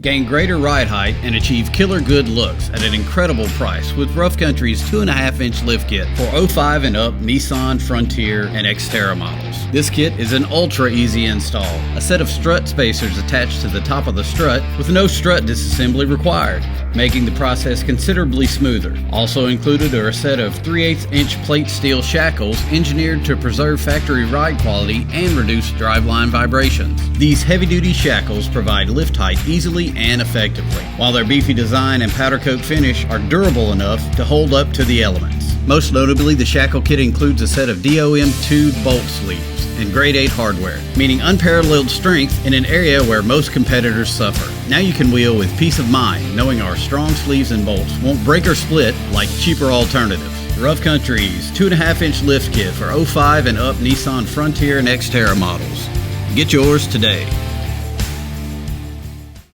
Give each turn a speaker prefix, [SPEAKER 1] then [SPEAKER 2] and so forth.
[SPEAKER 1] Gain greater ride height and achieve killer good looks at an incredible price with Rough Country's 2.5-inch lift kit for 05 and up Nissan Frontier and Xterra models. This kit is an ultra easy install. A set of strut spacers attached to the top of the strut with no strut disassembly required, making the process considerably smoother. Also included are a set of 3/8-inch plate steel shackles engineered to preserve factory ride quality and reduce driveline vibrations. These heavy-duty shackles provide lift height easily and effectively, while their beefy design and powder coat finish are durable enough to hold up to the elements. Most notably, the shackle kit includes a set of DOM2 bolt sleeves and grade 8 hardware, meaning unparalleled strength in an area where most competitors suffer. Now you can wheel with peace of mind, knowing our strong sleeves and bolts won't break or split like cheaper alternatives. Rough Country's 2.5-inch lift kit for 05 and up Nissan Frontier and Xterra models. Get yours today.